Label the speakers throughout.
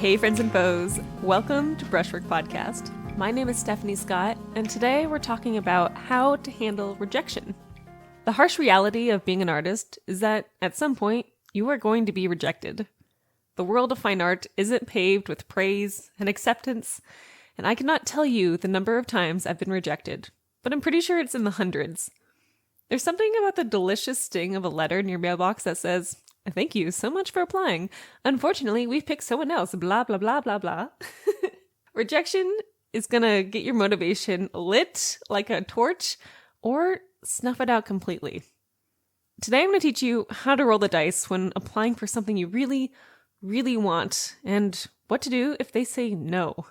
Speaker 1: Hey friends and foes, welcome to Brushwork Podcast. My name is Stephanie Scott, and today we're talking about how to handle rejection. The harsh reality of being an artist is that at some point, you are going to be rejected. The world of fine art isn't paved with praise and acceptance, and I cannot tell you the number of times I've been rejected, but I'm pretty sure it's in the hundreds. There's something about the delicious sting of a letter in your mailbox that says, "Thank you so much for applying. Unfortunately, we've picked someone else, blah, blah, blah, blah, blah." Rejection is gonna get your motivation lit like a torch or snuff it out completely. Today, I'm gonna teach you how to roll the dice when applying for something you really, really want and what to do if they say no.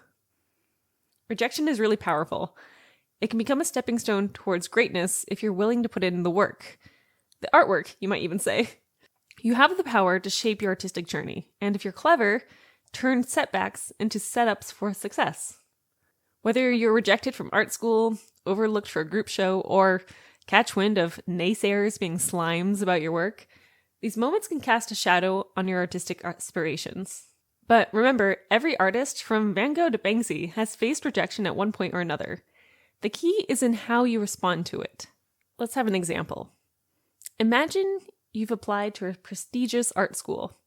Speaker 1: Rejection is really powerful. It can become a stepping stone towards greatness if you're willing to put in the work. The artwork, you might even say. You have the power to shape your artistic journey, and if you're clever, turn setbacks into setups for success. Whether you're rejected from art school, overlooked for a group show, or catch wind of naysayers being slimes about your work, these moments can cast a shadow on your artistic aspirations. But remember, every artist, from Van Gogh to Banksy, has faced rejection at one point or another. The key is in how you respond to it. Let's have an example. Imagine you've applied to a prestigious art school.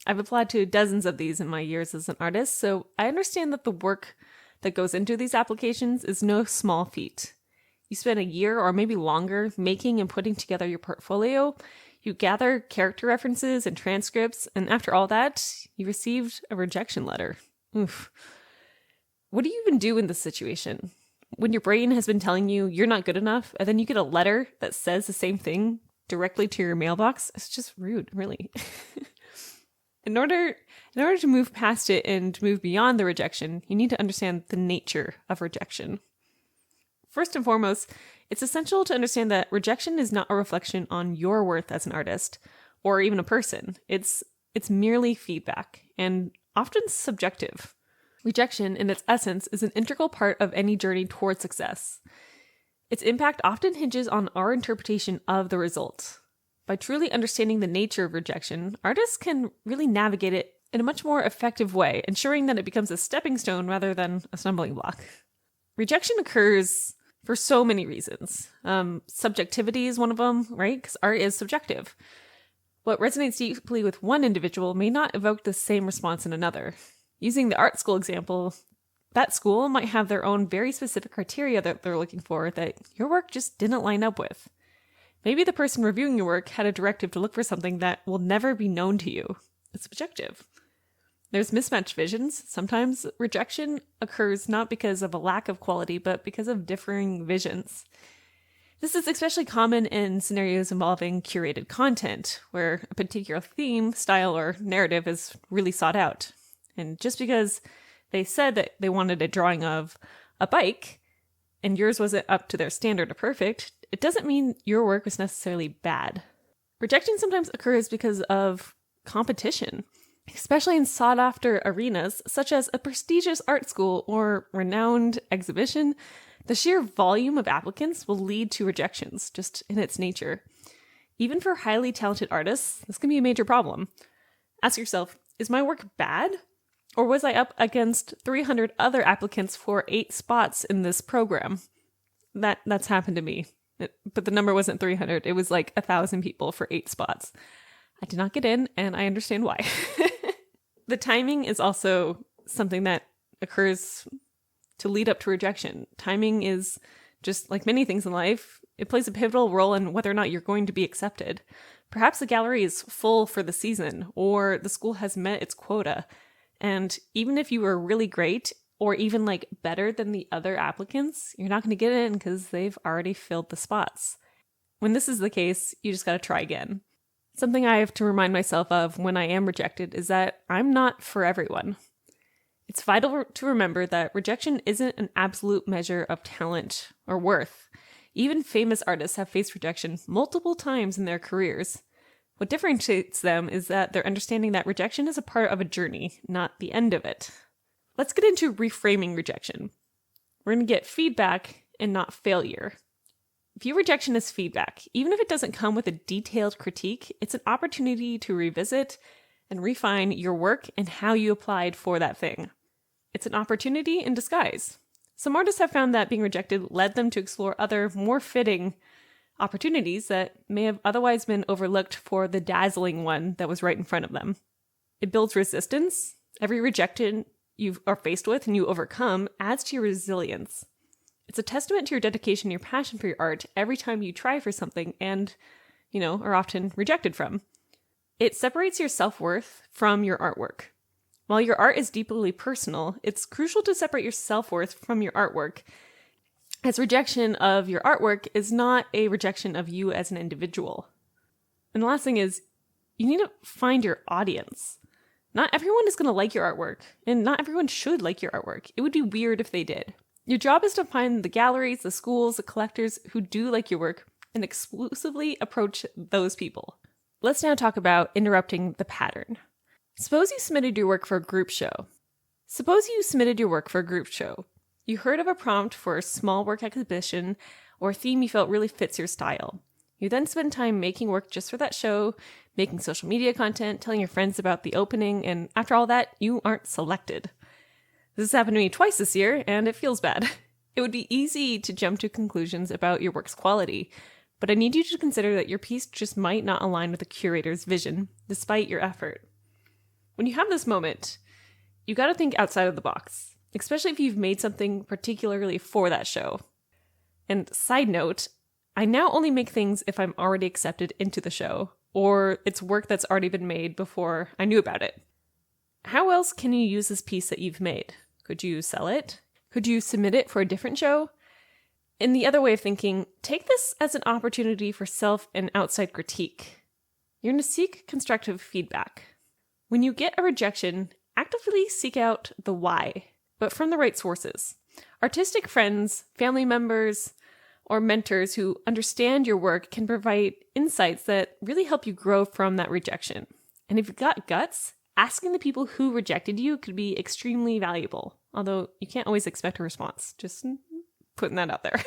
Speaker 1: I've applied to dozens of these in my years as an artist, so I understand that the work that goes into these applications is no small feat. You spend a year or maybe longer making and putting together your portfolio. You gather character references and transcripts, and after all that, you received a rejection letter. Oof. What do you even do in this situation? When your brain has been telling you you're not good enough, and then you get a letter that says the same thing directly to your mailbox, it's just rude, really. In order to move past it and move beyond the rejection, you need to understand the nature of rejection. First and foremost, it's essential to understand that rejection is not a reflection on your worth as an artist or even a person. It's merely feedback and often subjective. Rejection, in its essence, is an integral part of any journey toward success. Its impact often hinges on our interpretation of the result. By truly understanding the nature of rejection, artists can really navigate it in a much more effective way, ensuring that it becomes a stepping stone rather than a stumbling block. Rejection occurs for so many reasons. Subjectivity is one of them, right? Because art is subjective. What resonates deeply with one individual may not evoke the same response in another. Using the art school example, that school might have their own very specific criteria that they're looking for that your work just didn't line up with. Maybe the person reviewing your work had a directive to look for something that will never be known to you. It's subjective. There's mismatched visions. Sometimes rejection occurs not because of a lack of quality, but because of differing visions. This is especially common in scenarios involving curated content, where a particular theme, style, or narrative is really sought out. And just because they said that they wanted a drawing of a bike, and yours wasn't up to their standard of perfect, it doesn't mean your work was necessarily bad. Rejection sometimes occurs because of competition, especially in sought-after arenas such as a prestigious art school or renowned exhibition. The sheer volume of applicants will lead to rejections, just in its nature. Even for highly talented artists, this can be a major problem. Ask yourself, is my work bad? Or was I up against 300 other applicants for 8 spots in this program? That's happened to me. But the number wasn't 300. It was like 1,000 people for 8 spots. I did not get in, and I understand why. The timing is also something that occurs to lead up to rejection. Timing is just like many things in life. It plays a pivotal role in whether or not you're going to be accepted. Perhaps the gallery is full for the season, or the school has met its quota. And even if you were really great, or even like better than the other applicants, you're not going to get in because they've already filled the spots. When this is the case, you just got to try again. Something I have to remind myself of when I am rejected is that I'm not for everyone. It's vital to remember that rejection isn't an absolute measure of talent or worth. Even famous artists have faced rejection multiple times in their careers. What differentiates them is that they're understanding that rejection is a part of a journey, not the end of it. Let's get into reframing rejection. We're going to get feedback and not failure. View rejection as feedback. Even if it doesn't come with a detailed critique, it's an opportunity to revisit and refine your work and how you applied for that thing. It's an opportunity in disguise. Some artists have found that being rejected led them to explore other, more fitting opportunities that may have otherwise been overlooked for the dazzling one that was right in front of them. It builds resistance. Every rejection you are faced with and you overcome adds to your resilience. It's a testament to your dedication and your passion for your art every time you try for something and, are often rejected from. It separates your self-worth from your artwork. While your art is deeply personal, it's crucial to separate your self-worth from your artwork, as rejection of your artwork is not a rejection of you as an individual. And the last thing is, you need to find your audience. Not everyone is going to like your artwork, and not everyone should like your artwork. It would be weird if they did. Your job is to find the galleries, the schools, the collectors who do like your work and exclusively approach those people. Let's now talk about interrupting the pattern. Suppose you submitted your work for a group show. You heard of a prompt for a small work exhibition or a theme you felt really fits your style. You then spend time making work just for that show, making social media content, telling your friends about the opening, and after all that, you aren't selected. This has happened to me twice this year, and it feels bad. It would be easy to jump to conclusions about your work's quality, but I need you to consider that your piece just might not align with the curator's vision, despite your effort. When you have this moment, you got to think outside of the box, especially if you've made something particularly for that show. And side note, I now only make things if I'm already accepted into the show, or it's work that's already been made before I knew about it. How else can you use this piece that you've made? Could you sell it? Could you submit it for a different show? In the other way of thinking, take this as an opportunity for self and outside critique. You're going to seek constructive feedback. When you get a rejection, actively seek out the why, but from the right sources. Artistic friends, family members, or mentors who understand your work can provide insights that really help you grow from that rejection. And if you've got guts, asking the people who rejected you could be extremely valuable, although you can't always expect a response. Just putting that out there.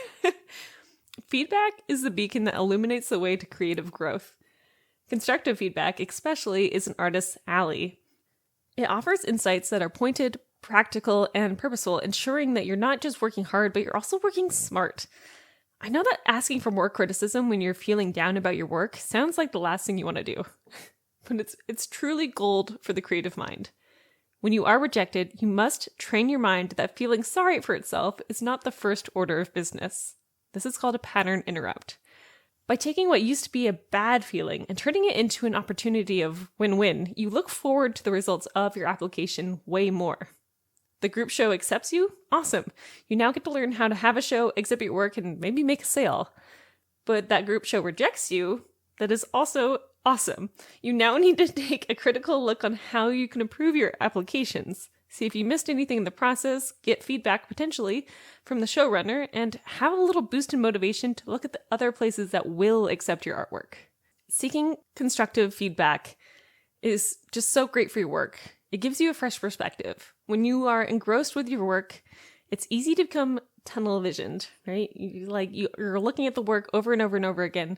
Speaker 1: Feedback is the beacon that illuminates the way to creative growth. Constructive feedback, especially, is an artist's ally. It offers insights that are pointed, practical, and purposeful, ensuring that you're not just working hard, but you're also working smart. I know that asking for more criticism when you're feeling down about your work sounds like the last thing you want to do, but it's truly gold for the creative mind. When you are rejected, you must train your mind that feeling sorry for itself is not the first order of business. This is called a pattern interrupt. By taking what used to be a bad feeling and turning it into an opportunity of win-win, you look forward to the results of your application way more. The group show accepts you? Awesome. You now get to learn how to have a show, exhibit your work, and maybe make a sale. But that group show rejects you? That is also awesome. You now need to take a critical look on how you can improve your applications. See if you missed anything in the process, get feedback potentially from the showrunner, and have a little boost in motivation to look at the other places that will accept your artwork. Seeking constructive feedback is just so great for your work. It gives you a fresh perspective. When you are engrossed with your work, it's easy to become tunnel visioned, right? You're looking at the work over and over and over again.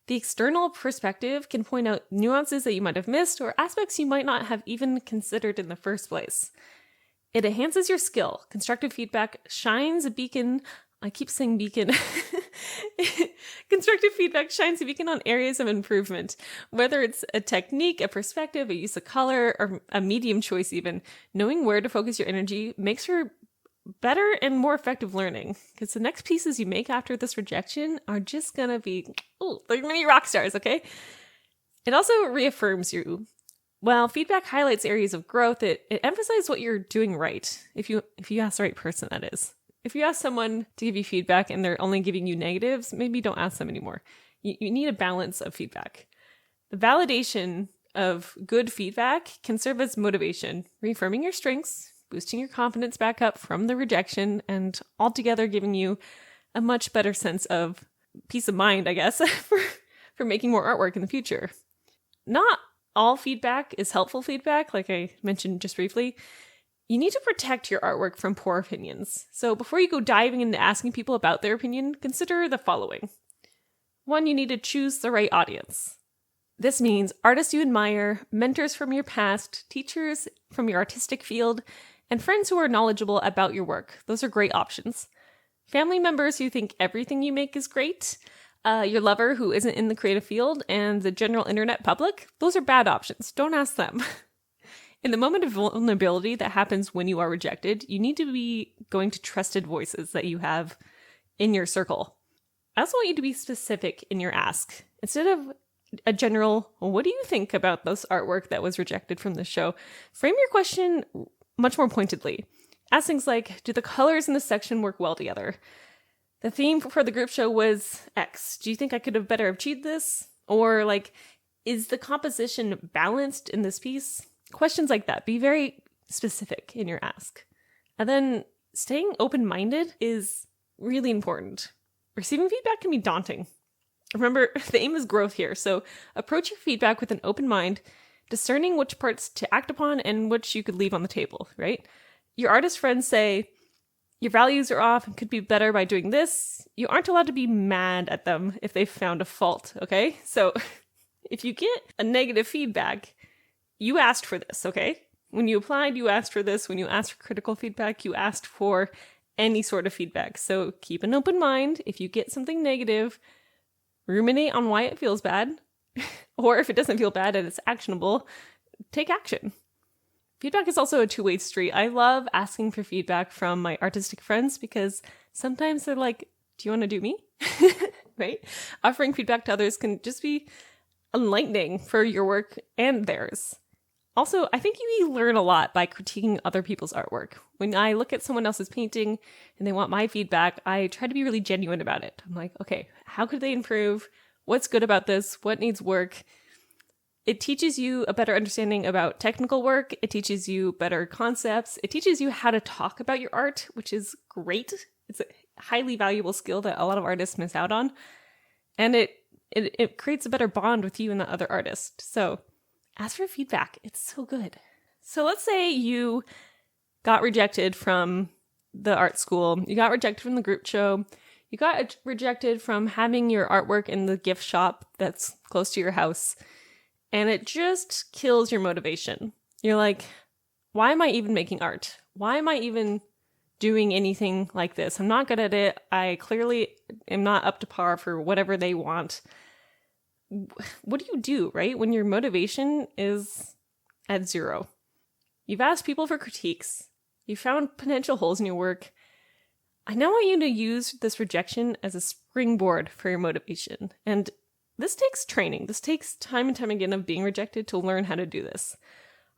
Speaker 1: The external perspective can point out nuances that you might have missed or aspects you might not have even considered in the first place. It enhances your skill. Constructive feedback shines a beacon. I keep saying beacon. Constructive feedback shines a beacon on areas of improvement. Whether it's a technique, a perspective, a use of color, or a medium choice even, knowing where to focus your energy makes for better and more effective learning. Because the next pieces you make after this rejection are just going to be, like mini rock stars, okay? It also reaffirms you. While feedback highlights areas of growth, it emphasizes what you're doing right. If you ask the right person, that is. If you ask someone to give you feedback and they're only giving you negatives, maybe don't ask them anymore. You need a balance of feedback. The validation of good feedback can serve as motivation, reaffirming your strengths, boosting your confidence back up from the rejection, and altogether giving you a much better sense of peace of mind, I guess, for making more artwork in the future. Not all feedback is helpful feedback, like I mentioned just briefly. You need to protect your artwork from poor opinions. So before you go diving into asking people about their opinion, consider the following. 1, you need to choose the right audience. This means artists you admire, mentors from your past, teachers from your artistic field, and friends who are knowledgeable about your work. Those are great options. Family members who think everything you make is great, your lover who isn't in the creative field, and the general internet public, those are bad options. Don't ask them. In the moment of vulnerability that happens when you are rejected, you need to be going to trusted voices that you have in your circle. I also want you to be specific in your ask. Instead of a general, well, what do you think about this artwork that was rejected from the show? Frame your question much more pointedly. Ask things like, do the colors in this section work well together? The theme for the group show was X. Do you think I could have better achieved this? Or like, is the composition balanced in this piece? Questions like that. Be very specific in your ask. And then staying open-minded is really important. Receiving feedback can be daunting. Remember, the aim is growth here, so approach your feedback with an open mind, discerning which parts to act upon and which you could leave on the table, right? Your artist friends say, your values are off and could be better by doing this. You aren't allowed to be mad at them if they've found a fault, okay? So if you get a negative feedback, you asked for this, okay? When you applied, you asked for this. When you asked for critical feedback, you asked for any sort of feedback. So keep an open mind. If you get something negative, ruminate on why it feels bad. Or if it doesn't feel bad and it's actionable, take action. Feedback is also a two-way street. I love asking for feedback from my artistic friends because sometimes they're like, do you want to do me? Right? Offering feedback to others can just be enlightening for your work and theirs. Also, I think you learn a lot by critiquing other people's artwork. When I look at someone else's painting and they want my feedback, I try to be really genuine about it. I'm like, okay, how could they improve? What's good about this? What needs work? It teaches you a better understanding about technical work. It teaches you better concepts. It teaches you how to talk about your art, which is great. It's a highly valuable skill that a lot of artists miss out on. And it creates a better bond with you and the other artist. So ask for feedback. It's so good. So let's say you got rejected from the art school. You got rejected from the group show. You got rejected from having your artwork in the gift shop that's close to your house. And it just kills your motivation. You're like, why am I even making art? Why am I even doing anything like this? I'm not good at it. I clearly am not up to par for whatever they want. What do you do, right? When your motivation is at zero. You've asked people for critiques. You found potential holes in your work. I now want you to use this rejection as a springboard for your motivation. And this takes training. This takes time and time again of being rejected to learn how to do this.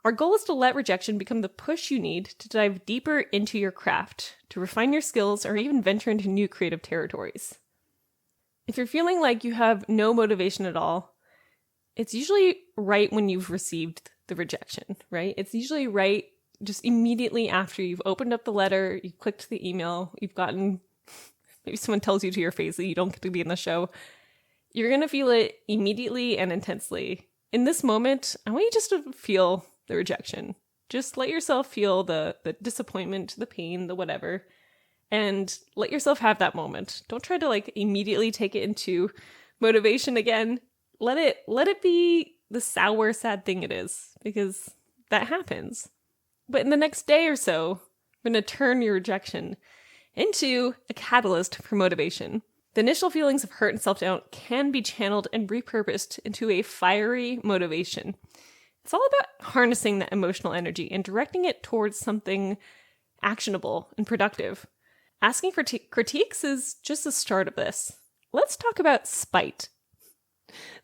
Speaker 1: Our goal is to let rejection become the push you need to dive deeper into your craft, to refine your skills, or even venture into new creative territories. If you're feeling like you have no motivation at all, it's usually right when you've received the rejection, right? It's usually right just immediately after you've opened up the letter, you've clicked the email, you've gotten, maybe someone tells you to your face that you don't get to be in the show. You're going to feel it immediately and intensely. In this moment, I want you just to feel the rejection. Just let yourself feel the disappointment, the pain, the whatever. And let yourself have that moment. Don't try to immediately take it into motivation again. Let it be the sour, sad thing it is, because that happens. But in the next day or so, we're going to turn your rejection into a catalyst for motivation. The initial feelings of hurt and self-doubt can be channeled and repurposed into a fiery motivation. It's all about harnessing that emotional energy and directing it towards something actionable and productive. Asking for critiques is just the start of this. Let's talk about spite.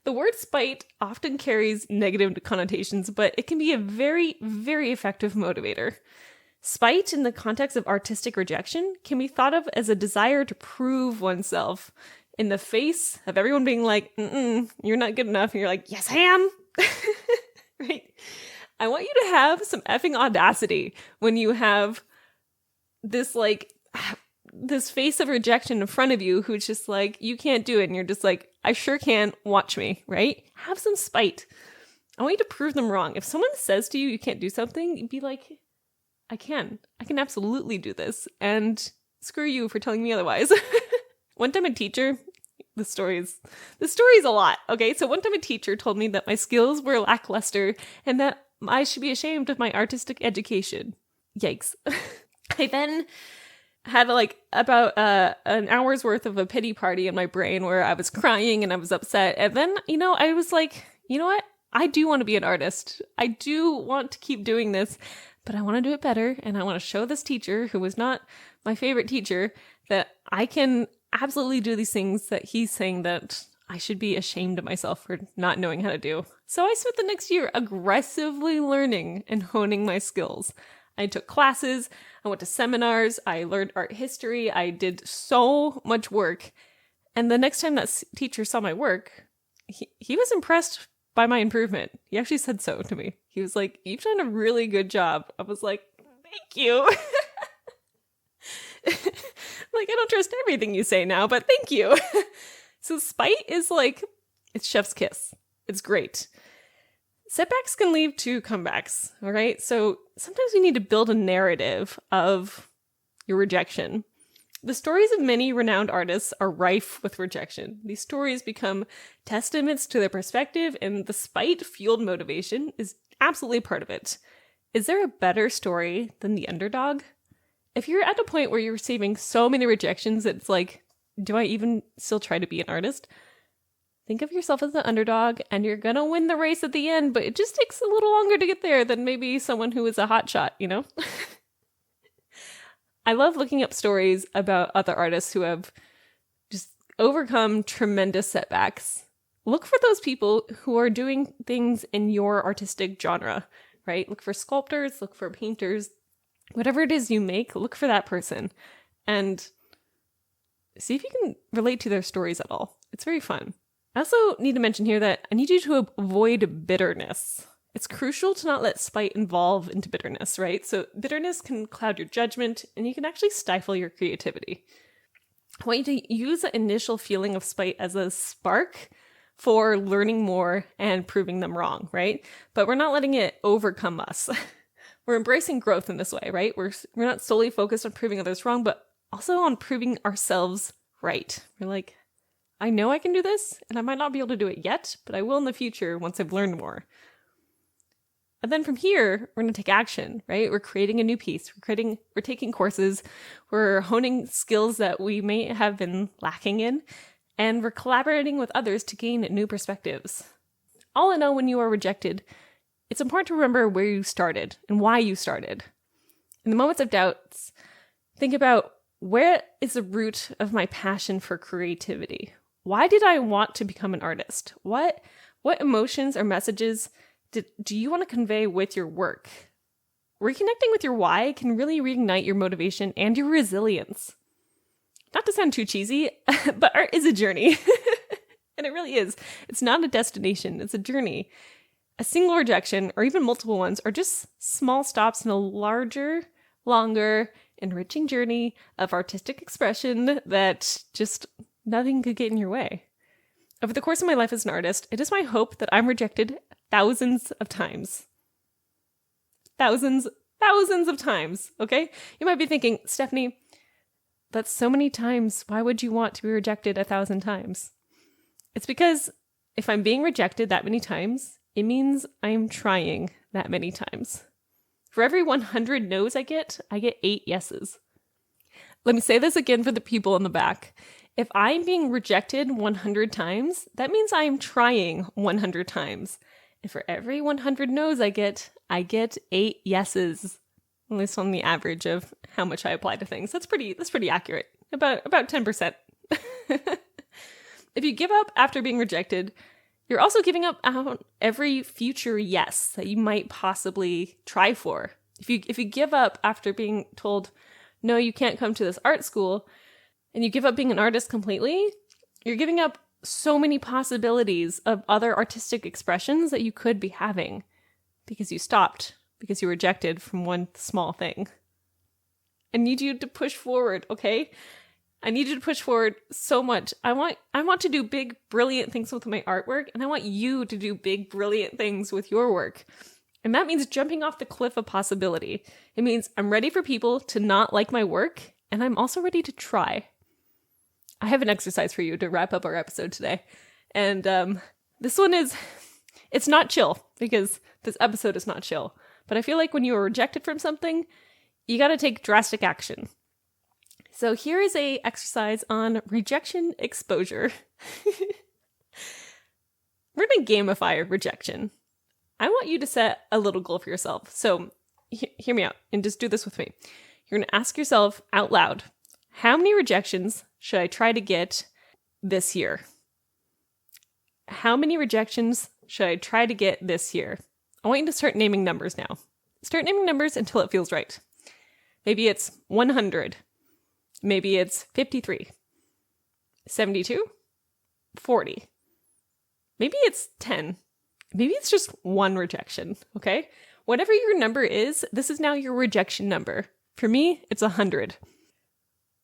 Speaker 1: The word spite often carries negative connotations, but it can be a very, very effective motivator. Spite in the context of artistic rejection can be thought of as a desire to prove oneself in the face of everyone being like, you're not good enough. And you're like, yes, I am. Right? I want you to have some effing audacity when you have this this face of rejection in front of you who's just like, you can't do it. And you're just like, I sure can. Watch me, right? Have some spite. I want you to prove them wrong. If someone says to you, you can't do something, be like, I can absolutely do this. And screw you for telling me otherwise. One time a teacher, The story's a lot. Okay, so one time a teacher told me that my skills were lackluster and that I should be ashamed of my artistic education. Yikes. I then had like about an hour's worth of a pity party in my brain where I was crying and I was upset. And then, I was like, you know what? I do want to be an artist. I do want to keep doing this, but I want to do it better. And I want to show this teacher, who was not my favorite teacher, that I can absolutely do these things that he's saying that I should be ashamed of myself for not knowing how to do. So I spent the next year aggressively learning and honing my skills. I took classes, I went to seminars, I learned art history, I did so much work. And the next time that teacher saw my work, he was impressed by my improvement. He actually said so to me. He was like, "You've done a really good job." I was like, "Thank you." Like, I don't trust everything you say now, but thank you. So spite is like, it's chef's kiss. It's great. Setbacks can lead to comebacks, all right? So sometimes we need to build a narrative of your rejection. The stories of many renowned artists are rife with rejection. These stories become testaments to their perspective, and the spite-fueled motivation is absolutely part of it. Is there a better story than the underdog? If you're at a point where you're receiving so many rejections that it's like, do I even still try to be an artist? Think of yourself as the underdog, and you're gonna win the race at the end, but it just takes a little longer to get there than maybe someone who is a hotshot, I love looking up stories about other artists who have just overcome tremendous setbacks. Look for those people who are doing things in your artistic genre, right? Look for sculptors, look for painters, whatever it is you make, look for that person and see if you can relate to their stories at all. It's very fun. I also need to mention here that I need you to avoid bitterness. It's crucial to not let spite evolve into bitterness, right? So bitterness can cloud your judgment and you can actually stifle your creativity. I want you to use the initial feeling of spite as a spark for learning more and proving them wrong, right? But we're not letting it overcome us. We're embracing growth in this way, right? We're not solely focused on proving others wrong, but also on proving ourselves right. We're like, I know I can do this, and I might not be able to do it yet, but I will in the future once I've learned more. And then from here, we're going to take action, right? We're creating a new piece. We're taking courses. We're honing skills that we may have been lacking in, and we're collaborating with others to gain new perspectives. All in all, when you are rejected, it's important to remember where you started and why you started. In the moments of doubts, think about, where is the root of my passion for creativity? Why did I want to become an artist? What emotions or messages do you want to convey with your work? Reconnecting with your why can really reignite your motivation and your resilience. Not to sound too cheesy, but art is a journey. And it really is. It's not a destination, it's a journey. A single rejection, or even multiple ones, are just small stops in a larger, longer, enriching journey of artistic expression that just nothing could get in your way. Over the course of my life as an artist, it is my hope that I'm rejected thousands of times. Thousands of times, okay? You might be thinking, Stephanie, that's so many times. Why would you want to be rejected 1,000 times? It's because if I'm being rejected that many times, it means I'm trying that many times. For every 100 no's I get 8 yeses. Let me say this again for the people in the back. If I'm being rejected 100 times, that means I'm trying 100 times. And for every 100 no's I get 8 yeses. At least on the average of how much I apply to things. That's pretty accurate. About 10%. If you give up after being rejected, you're also giving up out every future yes that you might possibly try for. If you give up after being told, no, you can't come to this art school, and you give up being an artist completely, you're giving up so many possibilities of other artistic expressions that you could be having because you stopped, because you were rejected from one small thing. I need you to push forward, okay? I need you to push forward so much. I want to do big, brilliant things with my artwork, and I want you to do big, brilliant things with your work. And that means jumping off the cliff of possibility. It means I'm ready for people to not like my work, and I'm also ready to try. I have an exercise for you to wrap up our episode today. And this one it's not chill, because this episode is not chill. But I feel like when you are rejected from something, you got to take drastic action. So here is a exercise on rejection exposure. We're going to gamify rejection. I want you to set a little goal for yourself. So hear me out and just do this with me. You're going to ask yourself out loud, how many rejections should I try to get this year? How many rejections should I try to get this year? I want you to start naming numbers now. Start naming numbers until it feels right. Maybe it's 100. Maybe it's 53. 72. 40. Maybe it's 10. Maybe it's just one rejection, okay? Whatever your number is, this is now your rejection number. For me, it's 100.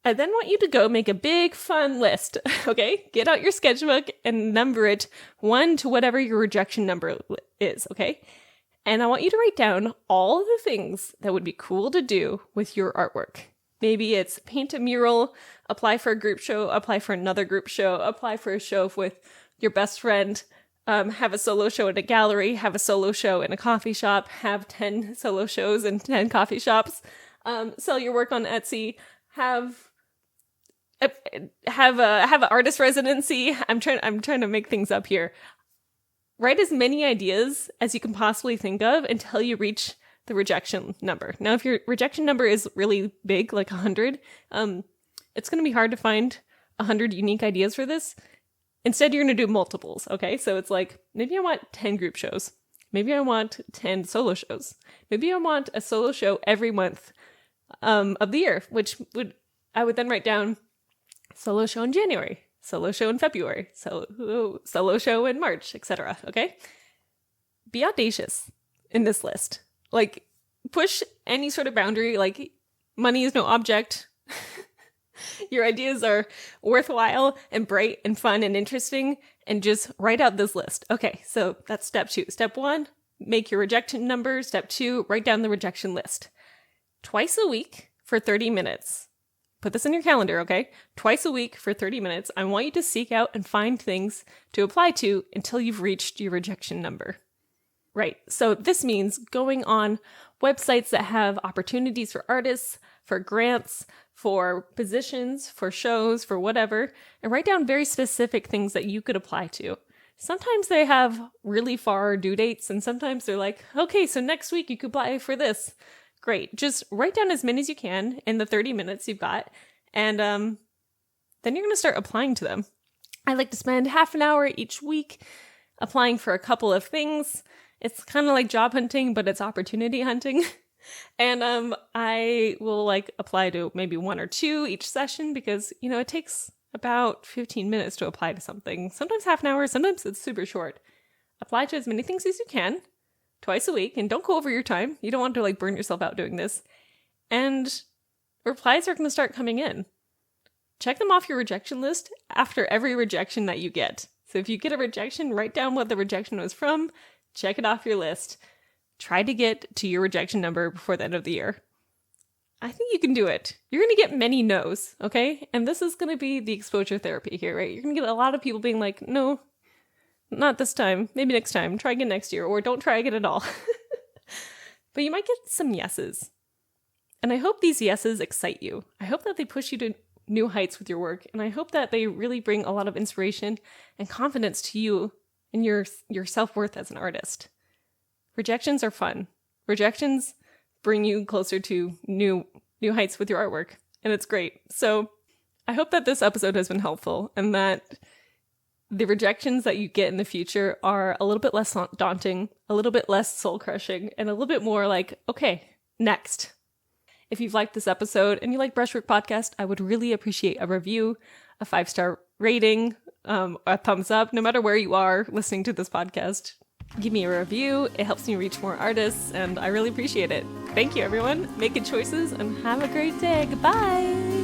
Speaker 1: I then want you to go make a big fun list, okay? Get out your sketchbook and number it 1 to whatever your rejection number is, okay? And I want you to write down all the things that would be cool to do with your artwork. Maybe it's paint a mural, apply for a group show, apply for another group show, apply for a show with your best friend, have a solo show at a gallery, have a solo show in a coffee shop, have 10 solo shows in 10 coffee shops, sell your work on Etsy, have an artist residency. I'm trying to make things up here. Write as many ideas as you can possibly think of until you reach the rejection number. Now, if your rejection number is really big, like 100, it's going to be hard to find 100 unique ideas for this. Instead, you're going to do multiples, okay? So it's like, maybe I want 10 group shows. Maybe I want 10 solo shows. Maybe I want a solo show every month of the year, I would then write down solo show in January, solo show in February, solo show in March, etc., okay? Be audacious in this list. Like, push any sort of boundary, like, money is no object. Your ideas are worthwhile and bright and fun and interesting, and just write out this list. Okay, so that's step 2. Step 1, make your rejection number. Step 2, write down the rejection list. Twice a week for 30 minutes. Put this in your calendar, okay? Twice a week for 30 minutes, I want you to seek out and find things to apply to until you've reached your rejection number. Right, so this means going on websites that have opportunities for artists, for grants, for positions, for shows, for whatever, and write down very specific things that you could apply to. Sometimes they have really far due dates, and sometimes they're like, okay, so next week you could apply for this. Great. Just write down as many as you can in the 30 minutes you've got, and then you're going to start applying to them. I like to spend half an hour each week applying for a couple of things. It's kind of like job hunting, but it's opportunity hunting. And I will apply to maybe 1 or 2 each session because, it takes about 15 minutes to apply to something. Sometimes half an hour, sometimes it's super short. Apply to as many things as you can twice a week, and don't go over your time. You don't want to burn yourself out doing this. And replies are going to start coming in. Check them off your rejection list after every rejection that you get. So if you get a rejection, write down what the rejection was from, check it off your list. Try to get to your rejection number before the end of the year. I think you can do it. You're going to get many no's, okay? And this is going to be the exposure therapy here, right? You're going to get a lot of people being like, no, not this time. Maybe next time. Try again next year. Or don't try again at all. But you might get some yeses. And I hope these yeses excite you. I hope that they push you to new heights with your work. And I hope that they really bring a lot of inspiration and confidence to you and your self-worth as an artist. Rejections are fun. Rejections bring you closer to new heights with your artwork, and it's great. So I hope that this episode has been helpful and that the rejections that you get in the future are a little bit less daunting, a little bit less soul-crushing, and a little bit more like, okay, next. If you've liked this episode and you like Brushwork Podcast, I would really appreciate a review, a 5-star rating, a thumbs up, no matter where you are listening to this podcast. Give me a review. It helps me reach more artists, and I really appreciate it. Thank you, everyone. Make good choices, and have a great day. Goodbye.